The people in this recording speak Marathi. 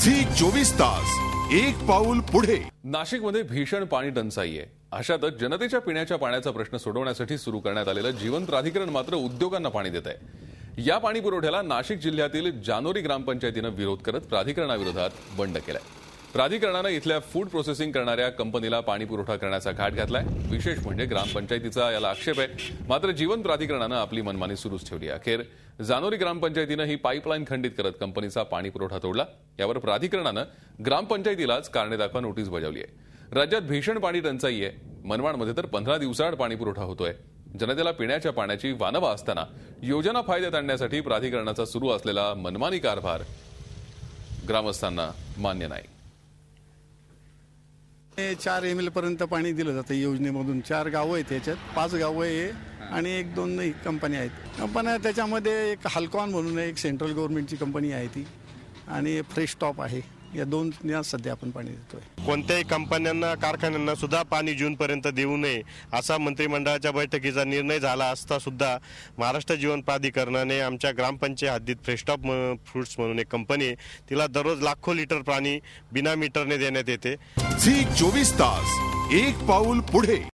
झी 24 तास एक पाऊल पुढे। नाशिकमध्ये भीषण पाणी टंचाई आहे। अशातच जनतेच्या पिण्याच्या पाण्याचा प्रश्न सोडवण्यासाठी सुरू करण्यात आलेलं जीवन प्राधिकरण मात्र उद्योगांना पाणी देत आहे। या पाणी पुरवठ्याला नाशिक जिल्ह्यातील जानोरी ग्रामपंचायतीने विरोध करत प्राधिकरणाविरोधात बंड केलाय। प्राधिकरणाने इथल्या फूड प्रोसेसिंग करणाऱ्या कंपनीला पाणी पुरवठा करण्याचा घाट घातलाय। विशेष म्हणजे ग्रामपंचायतीचा याला आक्षेप आहे, मात्र जीवन प्राधिकरणाने आपली मनमानी सुरूच ठेवली आहे। अखेर जानोरी ग्रामपंचायतीने ही पाईपलाईन खंडित करत कंपनीचा पाणी पुरवठा तोडला। यावर प्राधिकरणाने ग्रामपंचायतीलाच कारणे दाखवा नोटीस बजावली आहे। राज्यात भीषण पाणी टंचाई आहे। मनमाडमध्ये तर 15 दिवसाआड पाणी पुरवठा होतोय। जनतेला पिण्याच्या पाण्याची वानवा असताना योजना फायद्यात आणण्यासाठी प्राधिकरणाचा सुरू असलेला मनमानी कारभार ग्रामस्थांना मान्य नाही। 4 ml पर्यंत पाणी दिलं जातं योजनेमधून। 4 गावं आहेत, त्याच्यात 5 गावं आहे आणि 1-2 कंपन्या आहेत। पण त्याच्यामध्ये एक हल्कॉन म्हणून एक सेंट्रल गव्हर्नमेंटची कंपनी आहे ती, आणि फ्रेश टॉप आहे। या 2 सध्या आपण पाणी देतोय। कोणत्याही कंपन्यांना कारखान्यांना सुद्धा पाणी जून पर्यंत देऊ नये असा मंत्रिमंडळाच्या बैठकीचा निर्णय झाला असता सुद्धा महाराष्ट्र जीवन प्राधिकरणाने आमच्या ग्रामपंचायत हद्दीत फ्रेश टॉप फ्रुट्स म्हणून एक कंपनी आहे, तिला दररोज लाखो लिटर पाणी बिना मीटरने देण्यात येते। झी 24 तास एक पाऊल पुढे।